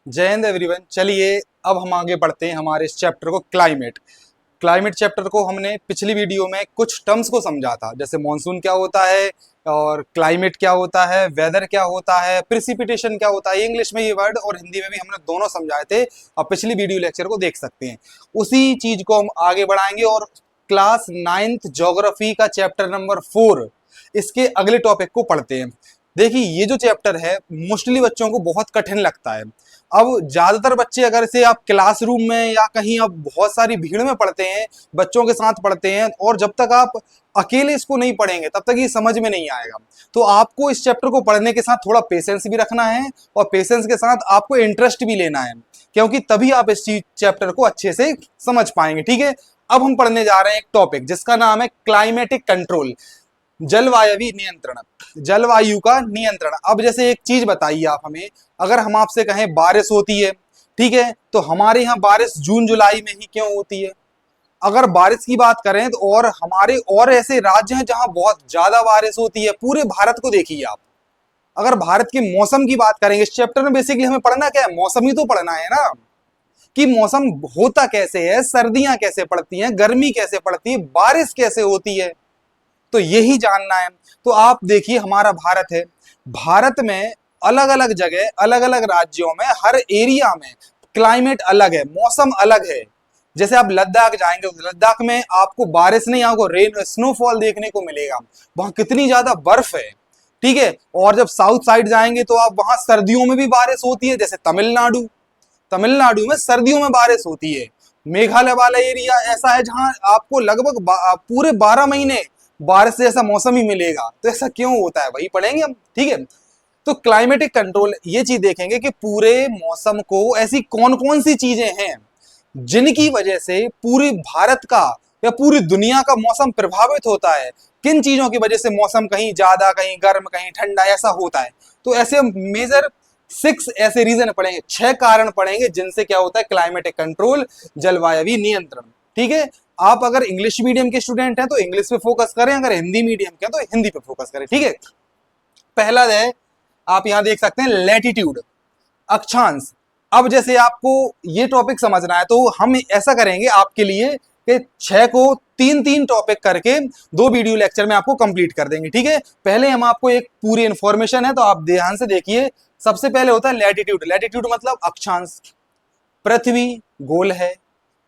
जय हिंद एवरीवन। चलिए अब हम आगे बढ़ते हैं हमारे इस चैप्टर को क्लाइमेट चैप्टर को हमने पिछली वीडियो में कुछ टर्म्स को समझा था, जैसे मॉनसून क्या होता है और क्लाइमेट क्या होता है, वेदर क्या होता है, प्रिसिपिटेशन क्या होता है। इंग्लिश में ये वर्ड और हिंदी में भी हमने दोनों समझाए थे। आप पिछली वीडियो लेक्चर को देख सकते हैं। उसी चीज को हम आगे बढ़ाएंगे और क्लास 9th ज्योग्राफी का चैप्टर नंबर 4 इसके अगले टॉपिक को पढ़ते हैं। देखिए ये जो चैप्टर है मोस्टली बच्चों को बहुत कठिन लगता है। अब ज्यादातर बच्चे अगर से आप क्लासरूम में या कहीं आप बहुत सारी भीड़ में पढ़ते हैं, बच्चों के साथ पढ़ते हैं, और जब तक आप अकेले इसको नहीं पढ़ेंगे तब तक ये समझ में नहीं आएगा। तो आपको इस चैप्टर को पढ़ने के साथ थोड़ा पेशेंस भी रखना है और पेशेंस के साथ आपको इंटरेस्ट भी लेना है, क्योंकि तभी आप इस चैप्टर को अच्छे से समझ पाएंगे। ठीक है, अब हम पढ़ने जा रहे हैं एक टॉपिक जिसका नाम है क्लाइमेटिक कंट्रोल, जलवायवी नियंत्रण, जलवायु का नियंत्रण। अब जैसे एक चीज बताइए आप हमें, अगर हम आपसे कहें बारिश होती है, ठीक है, तो हमारे यहाँ बारिश जून जुलाई में ही क्यों होती है? अगर बारिश की बात करें तो और हमारे और ऐसे राज्य हैं जहां बहुत ज्यादा बारिश होती है। पूरे भारत को देखिए आप। अगर भारत के मौसम की बात करेंगे, इस चैप्टर में बेसिकली हमें पढ़ना क्या है? मौसम ही तो पढ़ना है ना, कि मौसम होता कैसे है, सर्दियां कैसे पड़ती हैं, गर्मी कैसे पड़ती है, बारिश कैसे होती है, तो यही जानना है। तो आप देखिए हमारा भारत है, भारत में अलग अलग जगह, अलग अलग राज्यों में, हर एरिया में क्लाइमेट अलग है, मौसम अलग है। जैसे आप लद्दाख जाएंगे तो लद्दाख में आपको बारिश नहीं, आपको रेन स्नोफॉल देखने को मिलेगा, वहां कितनी ज्यादा बर्फ है। ठीक है, और जब साउथ साइड जाएंगे तो आप वहां सर्दियों में भी बारिश होती है, जैसे तमिलनाडु, तमिलनाडु में सर्दियों में बारिश होती है। मेघालय वाला एरिया ऐसा है जहां आपको लगभग पूरे 12 महीने बारिश जैसा मौसम ही मिलेगा। तो ऐसा क्यों होता है, वही पढ़ेंगे हम। ठीक है, तो क्लाइमेटिक कंट्रोल ये चीज देखेंगे कि पूरे मौसम को ऐसी कौन कौन सी चीजें हैं जिनकी वजह से पूरे भारत का या पूरी दुनिया का मौसम प्रभावित होता है। किन चीजों की वजह से मौसम कहीं ज्यादा, कहीं गर्म, कहीं ठंडा ऐसा होता है। तो ऐसे मेजर 6 ऐसे रीजन पढ़ेंगे, 6 कारण पढ़ेंगे जिनसे क्या होता है क्लाइमेटिक कंट्रोल, जलवायु नियंत्रण। ठीक है, आप अगर इंग्लिश मीडियम के स्टूडेंट हैं तो इंग्लिश पे फोकस करें, अगर हिंदी मीडियम के हैं तो हिंदी पे फोकस करें। ठीक है, पहला है, आप यहां देख सकते हैं लैटिट्यूड, अक्षांश। अब जैसे आपको ये टॉपिक समझना है तो हम ऐसा करेंगे आपके लिए कि 6 को 3-3 टॉपिक करके 2 वीडियो लेक्चर में आपको कंप्लीट कर देंगे। ठीक है, पहले हम आपको एक पूरी इंफॉर्मेशन है तो आप ध्यान से देखिए। सबसे पहले होता है लैटिट्यूड। लैटिट्यूड मतलब अक्षांश। पृथ्वी गोल है,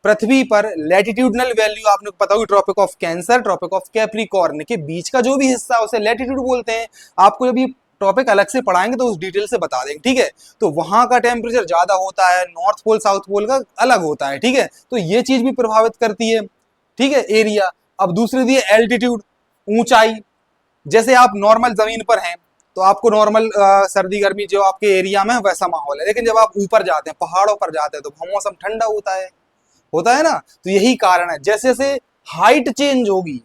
पृथ्वी पर लैटिट्यूडनल वैल्यू आपने पता होगी, Tropic of Cancer, Tropic of Capricorn के बीच का जो भी हिस्सा उसे लैटिट्यूड बोलते हैं। आपको जब ये टॉपिक अलग से पढ़ाएंगे तो उस डिटेल से बता देंगे। ठीक है, तो वहां का टेम्परेचर ज्यादा होता है, नॉर्थ पोल साउथ पोल का अलग होता है। ठीक है, तो ये चीज भी प्रभावित करती है। ठीक है, एरिया। अब दूसरी दी है एल्टीट्यूड, ऊंचाई। जैसे आप नॉर्मल जमीन पर हैं तो आपको नॉर्मल सर्दी गर्मी जो आपके एरिया में वैसा माहौल है, लेकिन जब आप ऊपर जाते हैं, पहाड़ों पर जाते हैं, तो मौसम ठंडा होता है ना। तो यही कारण है, जैसे जैसे हाइट चेंज होगी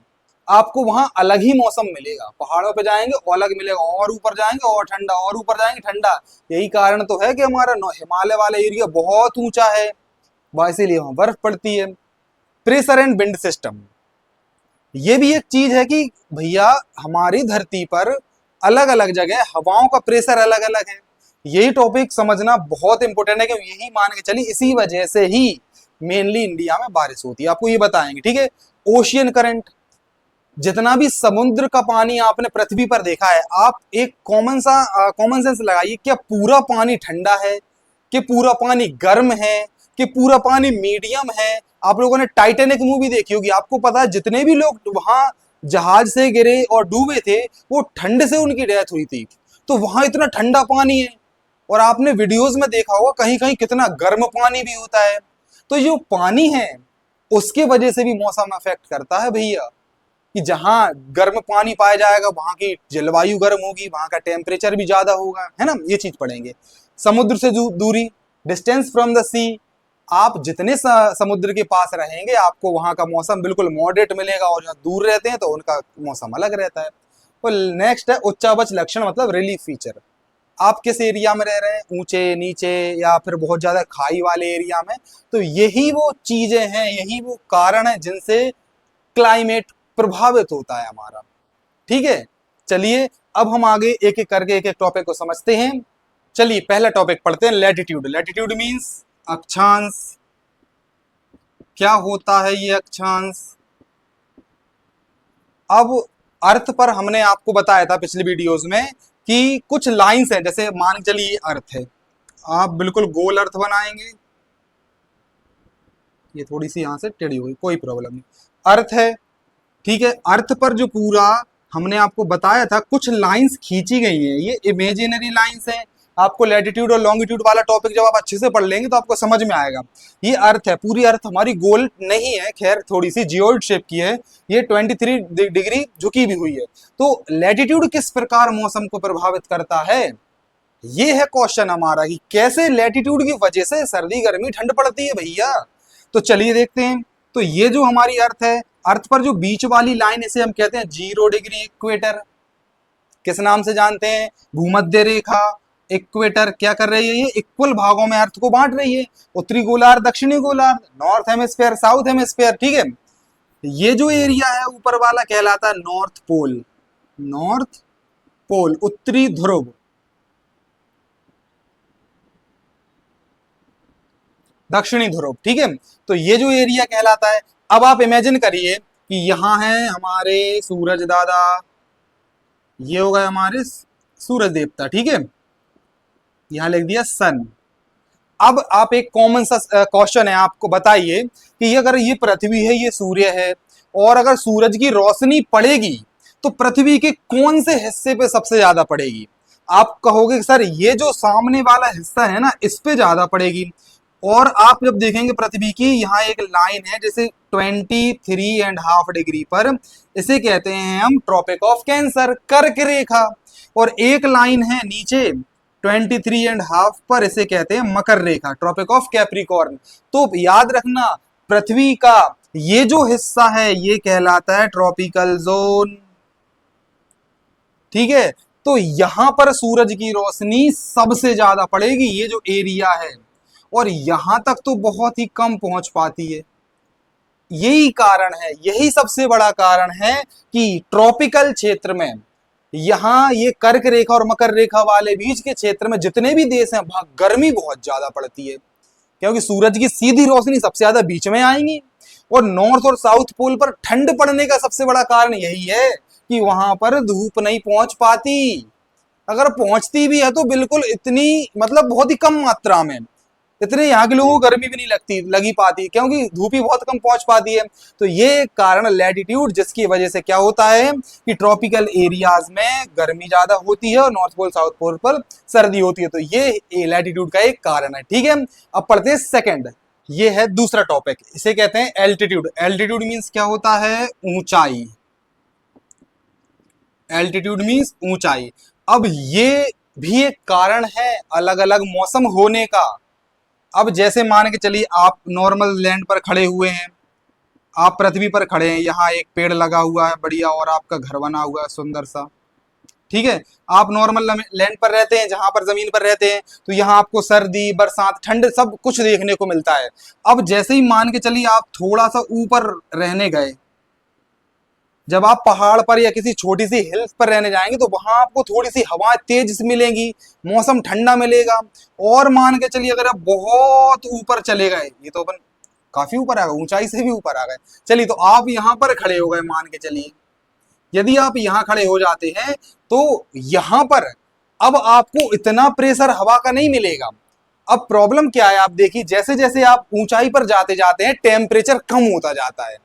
आपको वहां अलग ही मौसम मिलेगा। पहाड़ों पे जाएंगे और अलग मिलेगा, और ऊपर जाएंगे और ठंडा, और ऊपर जाएंगे ठंडा। यही कारण तो है कि हमारा हिमालय वाला एरिया बहुत ऊंचा है, इसीलिए वहां बर्फ पड़ती है। प्रेशर एंड विंड सिस्टम, ये भी एक चीज है कि भैया हमारी धरती पर अलग अलग जगह हवाओं का प्रेशर अलग अलग है। यही टॉपिक समझना बहुत इंपॉर्टेंट है, क्योंकि यही मान के चलिए इसी वजह से ही मेनली इंडिया में बारिश होती है। आपको ये बताएंगे। ठीक है, ओशियन करंट, जितना भी समुद्र का पानी आपने पृथ्वी पर देखा है, आप एक कॉमन सेंस लगाइए, क्या पूरा पानी ठंडा है, कि पूरा पानी गर्म है, कि पूरा पानी मीडियम है? आप लोगों ने टाइटैनिक मूवी देखी होगी, आपको पता है जितने भी लोग वहां जहाज से गिरे और डूबे थे वो ठंड से उनकी डेथ हुई थी। तो वहां इतना ठंडा पानी है, और आपने वीडियोस में देखा होगा कहीं कहीं कितना गर्म पानी भी होता है। तो जो पानी है उसके वजह से भी मौसम अफेक्ट करता है भैया, कि जहां गर्म पानी पाया जाएगा वहां की जलवायु गर्म होगी, वहां का टेम्परेचर भी ज्यादा होगा, है ना। ये चीज पढ़ेंगे। समुद्र से दूरी, डिस्टेंस फ्रॉम द सी, आप जितने समुद्र के पास रहेंगे आपको वहां का मौसम बिल्कुल मॉडरेट मिलेगा, और जहाँ दूर रहते हैं तो उनका मौसम अलग रहता है। तो नेक्स्ट है उच्चावच लक्षण, मतलब रिलीफ फीचर। आप किस एरिया में रह रहे हैं, ऊंचे नीचे या फिर बहुत ज्यादा खाई वाले एरिया में, तो यही वो चीजें हैं, यही वो कारण है जिनसे क्लाइमेट प्रभावित होता है हमारा। ठीक है, चलिए अब हम आगे एक एक करके एक एक टॉपिक को समझते हैं। चलिए पहला टॉपिक पढ़ते हैं, लैटिट्यूड। लैटिट्यूड मीन्स अक्षांश। क्या होता है ये अक्षांश? अब अर्थ पर हमने आपको बताया था पिछले वीडियोस में कि कुछ लाइंस हैं, जैसे मान के चलिए अर्थ है, आप बिल्कुल गोल अर्थ बनाएंगे, ये थोड़ी सी यहां से टेढ़ी हुई, कोई प्रॉब्लम नहीं, अर्थ है, ठीक है। अर्थ पर जो पूरा हमने आपको बताया था कुछ लाइंस खींची गई हैं, ये इमेजिनरी लाइंस हैं। आपको लैटिट्यूड और लॉन्गिट्यूड वाला टॉपिक जब आप अच्छे से पढ़ लेंगे तो आपको समझ में आएगा। ये अर्थ है, पूरी अर्थ हमारी गोल नहीं है, खैर थोड़ी सी जियोइड शेप की है, ये 23 डिग्री झुकी भी हुई है। तो लैटिट्यूड किस प्रकार मौसम को प्रभावित करता है, ये है क्वेश्चन हमारा कि कैसे लैटिट्यूड की वजह से सर्दी गर्मी ठंड पड़ती है भैया। तो चलिए देखते हैं। तो ये जो हमारी अर्थ है, अर्थ पर जो बीच वाली लाइन, इसे हम कहते हैं 0 डिग्री इक्वेटर। किस नाम से जानते हैं? भूमध्य रेखा। इक्वेटर क्या कर रही है? ये इक्वल भागों में अर्थ को बांट रही है, उत्तरी गोलार्ध, दक्षिणी गोलार्ध, नॉर्थ हेमिस्फेयर, साउथ हेमिस्फेयर, ठीक है। ये जो एरिया है ऊपर वाला कहलाता है नॉर्थ पोल। नॉर्थ पोल उत्तरी ध्रुव, दक्षिणी ध्रुव, ठीक है। तो ये जो एरिया कहलाता है। अब आप इमेजिन करिए कि यहां है हमारे सूरज दादा, ये हो गए हमारे सूरज देवता, ठीक है, यहां लिख दिया सन। अब आप एक कॉमन सा क्वेश्चन है, आपको बताइए कि अगर ये पृथ्वी है, ये सूर्य है, और अगर सूरज की रोशनी पड़ेगी तो पृथ्वी के कौन से हिस्से पे सबसे ज्यादा पड़ेगी? आप कहोगे सर ये जो सामने वाला हिस्सा है ना, इस पे ज्यादा पड़ेगी। और आप जब देखेंगे पृथ्वी की, यहाँ एक लाइन है जैसे 23.5 डिग्री पर, इसे कहते हैं हम ट्रॉपिक ऑफ कैंसर, कर्क रेखा। और एक लाइन है नीचे 23.5 पर, इसे कहते हैं मकर रेखा, ट्रॉपिक ऑफ कैप्रिकॉर्न। तो याद रखना, पृथ्वी का ये जो हिस्सा है ये कहलाता है ट्रॉपिकल जोन, ठीक है। तो यहां पर सूरज की रोशनी सबसे ज्यादा पड़ेगी, ये जो एरिया है, और यहां तक तो बहुत ही कम पहुंच पाती है। यही कारण है, यही सबसे बड़ा कारण है कि ट्रॉपिकल क्षेत्र में, यहां ये कर्क रेखा और मकर रेखा वाले बीच के क्षेत्र में जितने भी देश हैं, वहां गर्मी बहुत ज्यादा पड़ती है, क्योंकि सूरज की सीधी रोशनी सबसे ज्यादा बीच में आएंगी। और नॉर्थ और साउथ पोल पर ठंड पड़ने का सबसे बड़ा कारण यही है कि वहां पर धूप नहीं पहुंच पाती। अगर पहुंचती भी है तो बिल्कुल इतनी, मतलब बहुत ही कम मात्रा में, इतने यहाँ के लोगों को गर्मी भी नहीं लगी पाती, क्योंकि धूप ही बहुत कम पहुंच पाती है। तो ये कारण लैटिट्यूड, जिसकी वजह से क्या होता है कि ट्रॉपिकल एरियाज में गर्मी ज्यादा होती है और नॉर्थ पोल साउथ पोल पर सर्दी होती है। तो ये लैटिट्यूड का एक कारण है, ठीक है। अब पढ़ते हैं सेकंड, ये है दूसरा टॉपिक, इसे कहते हैं एल्टीट्यूड। एल्टीट्यूड मीन्स क्या होता है? ऊंचाई। एल्टीट्यूड मीन्स ऊंचाई। अब ये भी एक कारण है अलग अलग मौसम होने का। अब जैसे मान के चलिए आप नॉर्मल लैंड पर खड़े हुए हैं, आप पृथ्वी पर खड़े हैं, यहाँ एक पेड़ लगा हुआ है बढ़िया, और आपका घर बना हुआ है सुंदर सा, ठीक है। आप नॉर्मल लैंड पर रहते हैं, जहां पर जमीन पर रहते हैं, तो यहाँ आपको सर्दी बरसात ठंड सब कुछ देखने को मिलता है। अब जैसे ही मान के चलिए आप थोड़ा सा ऊपर रहने गए, जब आप पहाड़ पर या किसी छोटी सी हिल्स पर रहने जाएंगे तो वहां आपको थोड़ी सी हवा तेज मिलेंगी, मौसम ठंडा मिलेगा। और मान के चलिए अगर आप बहुत ऊपर चले गए, ये तो अपन काफी ऊपर आ गए, ऊंचाई से भी ऊपर आ गए, चलिए तो आप यहाँ पर खड़े हो गए, मान के चलिए यदि आप यहाँ खड़े हो जाते हैं तो यहाँ पर अब आपको इतना प्रेशर हवा का नहीं मिलेगा। अब प्रॉब्लम क्या है, आप देखिए जैसे जैसे आप ऊंचाई पर जाते जाते हैं टेम्परेचर कम होता जाता है।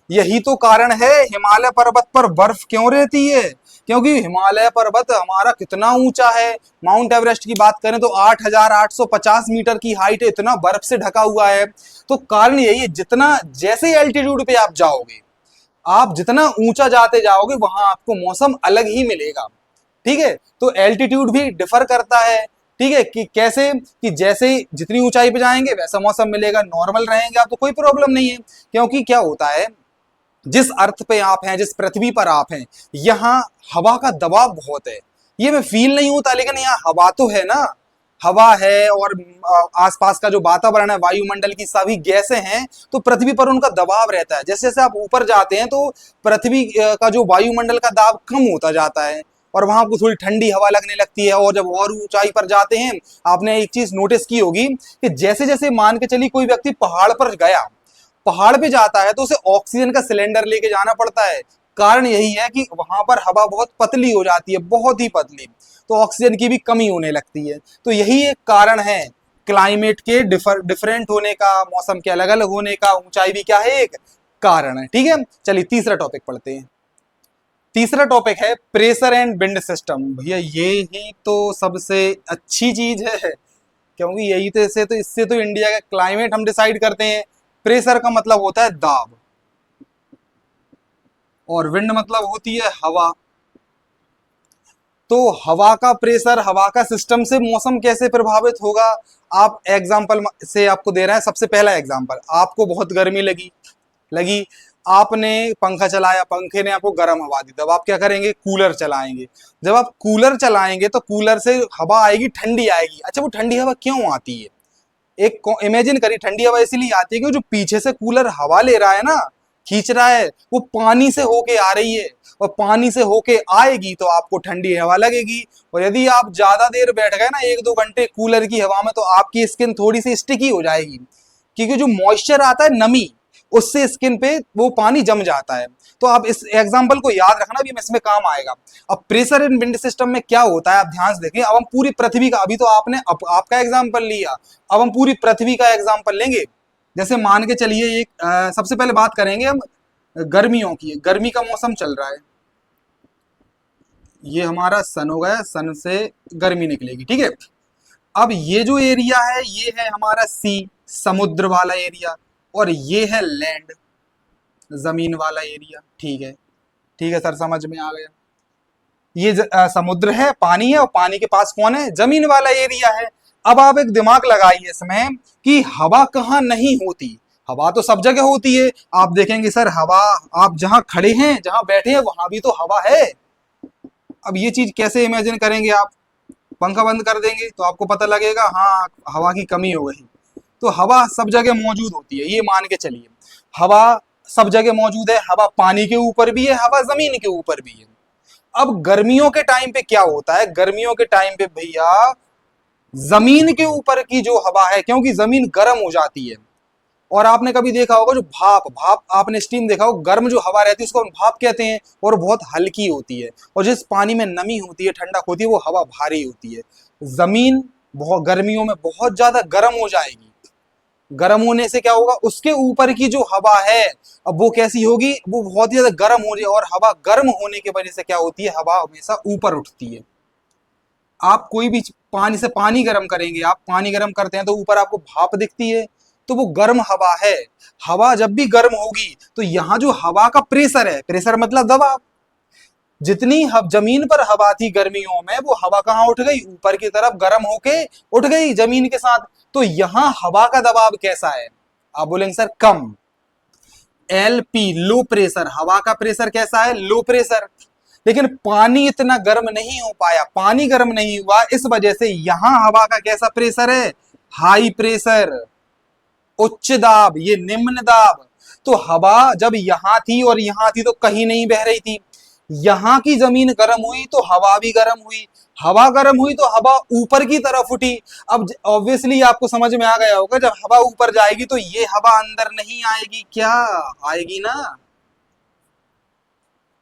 यही तो कारण है हिमालय पर्वत पर बर्फ क्यों रहती है, क्योंकि हिमालय पर्वत हमारा कितना ऊंचा है। माउंट एवरेस्ट की बात करें तो 8,850 मीटर की हाइट है, इतना बर्फ से ढका हुआ है। तो कारण यही है, जितना जैसे एल्टीट्यूड पे आप जाओगे, आप जितना ऊंचा जाते जाओगे वहां आपको मौसम अलग ही मिलेगा, ठीक है। तो एल्टीट्यूड भी डिफर करता है, ठीक है, कि कैसे, कि जैसे जितनी ऊंचाई पे जाएंगे वैसा मौसम मिलेगा। नॉर्मल रहेंगे आप तो कोई प्रॉब्लम नहीं है, क्योंकि क्या होता है, जिस अर्थ पे आप हैं, जिस पृथ्वी पर आप हैं, यहाँ हवा का दबाव बहुत है। ये मैं फील नहीं होता, लेकिन यहाँ हवा तो है ना, हवा है, और आसपास का जो वातावरण है, वायुमंडल की सभी गैसें हैं, तो पृथ्वी पर उनका दबाव रहता है। जैसे जैसे आप ऊपर जाते हैं तो पृथ्वी का जो वायुमंडल का दाब कम होता जाता है, और वहां आपको थोड़ी ठंडी हवा लगने लगती है। और जब और ऊंचाई पर जाते हैं, आपने एक चीज नोटिस की होगी कि जैसे जैसे मान के चलिए कोई व्यक्ति पहाड़ पर गया, पहाड़ पे जाता है तो उसे ऑक्सीजन का सिलेंडर लेके जाना पड़ता है। कारण यही है कि वहां पर हवा बहुत पतली हो जाती है, बहुत ही पतली, तो ऑक्सीजन की भी कमी होने लगती है। तो यही एक कारण है क्लाइमेट के डिफरेंट होने का, मौसम के अलग अलग होने का। ऊंचाई भी क्या है, एक कारण है। ठीक है, चलिए तीसरा टॉपिक पढ़ते हैं। तीसरा टॉपिक है प्रेशर एंड विंड सिस्टम। भैया ये ही तो सबसे अच्छी चीज है, क्योंकि यही तो इससे तो इंडिया का क्लाइमेट हम डिसाइड करते हैं। प्रेशर का मतलब होता है दाब, और विंड मतलब होती है हवा। तो हवा का प्रेशर, हवा का सिस्टम से मौसम कैसे प्रभावित होगा, आप एग्जाम्पल से आपको दे रहे हैं। सबसे पहला एग्जाम्पल, आपको बहुत गर्मी लगी लगी आपने पंखा चलाया, पंखे ने आपको गर्म हवा दी, तब आप क्या करेंगे, कूलर चलाएंगे। जब आप कूलर चलाएंगे तो कूलर से हवा आएगी, ठंडी आएगी। अच्छा, वो ठंडी हवा क्यों आती है, एक इमेजिन करिए, ठंडी हवा इसीलिए आती है कि जो पीछे से कूलर हवा ले रहा है ना, खींच रहा है, वो पानी से होके आ रही है, और पानी से होके आएगी तो आपको ठंडी हवा लगेगी। और यदि आप ज्यादा देर बैठ गए ना, 1-2 घंटे कूलर की हवा में, तो आपकी स्किन थोड़ी सी स्टिकी हो जाएगी, क्योंकि जो मॉइस्चर आता है, नमी, उससे स्किन पे वो पानी जम जाता है। तो आप इस एग्जाम्पल को याद रखना, भी इसमें काम आएगा। अब प्रेशर इन विंड सिस्टम में क्या होता है, आप ध्यान से देखें। अब हम पूरी पृथ्वी का, अभी तो आपने आपका एग्जाम्पल लिया, अब हम पूरी पृथ्वी का एग्जाम्पल लेंगे। जैसे मान के चलिए एक सबसे पहले बात करेंगे हम गर्मियों की। गर्मी का मौसम चल रहा है, ये हमारा सन हो गया, सन से गर्मी निकलेगी। ठीक है, अब ये जो एरिया है, ये है हमारा सी, समुद्र वाला एरिया, और ये है लैंड, जमीन वाला एरिया। ठीक है, ठीक है सर, समझ में आ गया। ये समुद्र है, पानी है, और पानी के पास कौन है, जमीन वाला एरिया है। अब आप एक दिमाग लगाइए इसमें कि हवा कहाँ नहीं होती। हवा तो सब जगह होती है। आप देखेंगे सर, हवा, आप जहां खड़े हैं, जहां बैठे हैं, वहां भी तो हवा है। अब ये चीज कैसे इमेजिन करेंगे आप, पंखा बंद कर देंगे तो आपको पता लगेगा हाँ हवा की कमी हो गई। तो हवा सब जगह मौजूद होती है, ये मान के चलिए। हवा सब जगह मौजूद है, हवा पानी के ऊपर भी है, हवा जमीन के ऊपर भी है। अब गर्मियों के टाइम पे क्या होता है, गर्मियों के टाइम पे भैया जमीन के ऊपर की जो हवा है, क्योंकि जमीन गर्म हो जाती है। और आपने कभी देखा होगा जो भाप भाप आपने स्टीम देखा होगा, गर्म जो हवा रहती है उसको हम भाप कहते हैं, और बहुत हल्की होती है। और जिस पानी में नमी होती है, ठंडक होती है, वो हवा भारी होती है। जमीन बहुत गर्मियों में बहुत ज्यादा गर्म हो जाएगी। गर्म होने से क्या होगा, उसके ऊपर की जो हवा है, अब वो कैसी होगी, वो बहुत ही ज्यादा गर्म हो जाए। और हवा गर्म होने की वजह से क्या होती है, हवा हमेशा ऊपर उठती है। आप कोई भी पानी से पानी गर्म करेंगे, आप पानी गर्म करते हैं तो ऊपर आपको भाप दिखती है, तो वो गर्म हवा है। हवा जब भी गर्म होगी तो यहाँ जो हवा का प्रेशर है, प्रेशर मतलब दबाव, जितनी जमीन पर हवा थी गर्मियों में, वो हवा कहाँ उठ गई, ऊपर की तरफ गर्म होके उठ गई जमीन के साथ। तो यहाँ हवा का दबाव कैसा है, आप बोलेंगे सर कम, LP, लो प्रेशर। हवा का प्रेशर कैसा है, लो प्रेशर। लेकिन पानी इतना गर्म नहीं हो पाया, पानी गर्म नहीं हुआ, इस वजह से यहां हवा का कैसा प्रेशर है, हाई प्रेशर, उच्च दाब, ये निम्न दाब। तो हवा जब यहां थी और यहां थी तो कहीं नहीं बह रही थी। यहां की जमीन गर्म हुई तो हवा भी गर्म हुई, हवा गर्म हुई तो हवा ऊपर की तरफ उठी। अब ऑब्वियसली आपको समझ में आ गया होगा, जब हवा ऊपर जाएगी तो ये हवा अंदर नहीं आएगी, क्या आएगी ना।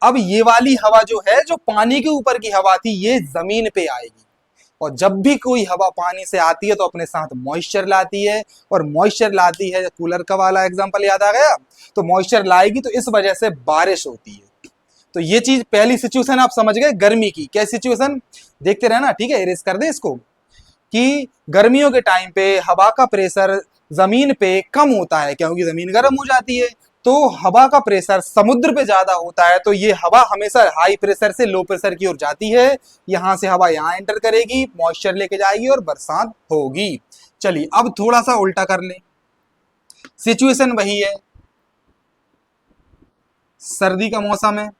अब ये वाली हवा जो है, जो पानी के ऊपर की हवा थी, ये जमीन पे आएगी। और जब भी कोई हवा पानी से आती है तो अपने साथ मॉइस्चर लाती है, और मॉइस्चर लाती है, कूलर का वाला एग्जांपल याद आ गया, तो मॉइस्चर लाएगी तो इस वजह से बारिश होती है। तो ये चीज पहली सिचुएशन आप समझ गए गर्मी की। क्या सिचुएशन, देखते रहना, ठीक है, इरेज कर दे इसको, कि गर्मियों के टाइम पे हवा का प्रेशर जमीन पे कम होता है, क्योंकि जमीन गर्म हो जाती है। तो हवा का प्रेशर समुद्र पे ज्यादा होता है, तो ये हवा हमेशा हाई प्रेशर से लो प्रेशर की ओर जाती है। यहां से हवा यहां एंटर करेगी, मॉइस्चर लेके जाएगी और बरसात होगी। चलिए अब थोड़ा सा उल्टा कर ले, सिचुएशन वही है, सर्दी का मौसम है,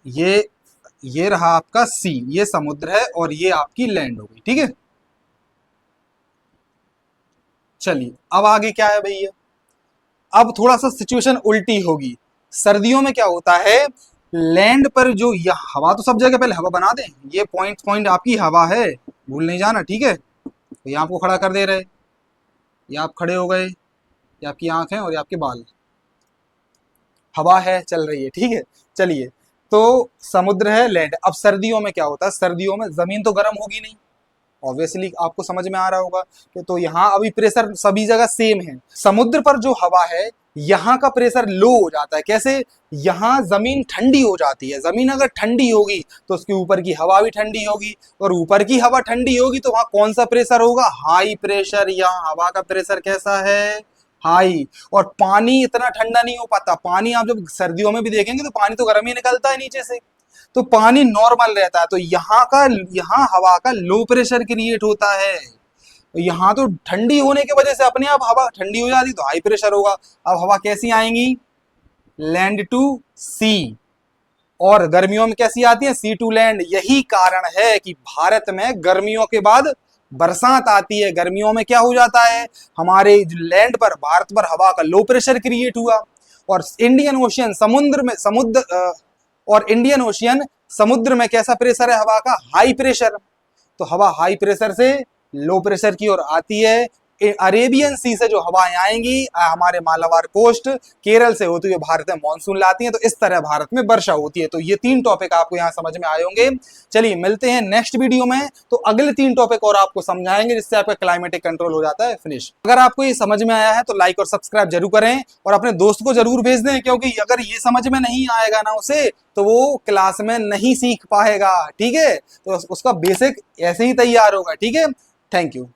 ये रहा आपका सी, ये समुद्र है, और ये आपकी लैंड हो गई। ठीक है, चलिए अब आगे क्या है भैया, अब थोड़ा सा सिचुएशन उल्टी होगी। सर्दियों में क्या होता है, लैंड पर जो यह हवा, तो सब जगह पहले हवा बना दें, ये पॉइंट पॉइंट आपकी हवा है, भूल नहीं जाना, ठीक है। तो ये आपको खड़ा कर दे रहे, ये आप खड़े हो गए, ये आपकी आंख है और ये आपके बाल, हवा है चल रही है, ठीक है। चलिए, तो समुद्र है, लैंड। अब सर्दियों में क्या होता है, सर्दियों में जमीन तो गर्म होगी नहीं, ऑब्वियसली आपको समझ में आ रहा होगा कि तो यहाँ अभी प्रेशर सभी जगह सेम है। समुद्र पर जो हवा है यहाँ का प्रेशर लो हो जाता है। कैसे? यहाँ जमीन ठंडी हो जाती है, जमीन अगर ठंडी होगी तो उसके ऊपर की हवा भी ठंडी होगी, और ऊपर की हवा ठंडी होगी तो वहां कौन सा प्रेशर होगा, हाई प्रेशर। यहाँ हवा का प्रेशर कैसा है, हाई। और पानी इतना ठंडा नहीं हो पाता, पानी आप जब सर्दियों में भी देखेंगे तो पानी तो गर्म ही निकलता है नीचे से, तो पानी नॉर्मल रहता है। तो यहाँ हवा का लो प्रेशर क्रिएट होता है। यहाँ तो ठंडी होने की वजह से अपने आप हवा ठंडी हो जाती, तो हाई प्रेशर होगा। अब हवा कैसी आएंगी, लैंड टू सी, और गर्मियों में कैसी आती है, सी टू लैंड। यही कारण है कि भारत में गर्मियों के बाद बरसात आती है। गर्मियों में क्या हो जाता है, हमारे लैंड पर, भारत पर हवा का लो प्रेशर क्रिएट हुआ, और इंडियन ओशियन इंडियन ओशियन समुद्र में कैसा प्रेशर है हवा का, हाई प्रेशर। तो हवा हाई प्रेशर से लो प्रेशर की ओर आती है। अरेबियन सी से जो हवाएं आएंगी हमारे मालाबार कोस्ट, केरल से होती हुई भारत में मानसून लाती हैं, तो इस तरह भारत में वर्षा होती है। तो ये 3 टॉपिक आपको यहाँ समझ में आए होंगे। चलिए मिलते हैं नेक्स्ट वीडियो में, तो अगले 3 टॉपिक और आपको समझाएंगे, जिससे आपका क्लाइमेटिक कंट्रोल हो जाता है फिनिश। अगर आपको ये समझ में आया है तो लाइक और सब्सक्राइब जरूर करें, और अपने दोस्त को जरूर भेज दें, क्योंकि अगर ये समझ में नहीं आएगा ना उसे, तो वो क्लास में नहीं सीख पाएगा, ठीक है। तो उसका बेसिक ऐसे ही तैयार होगा, ठीक है। Thank you.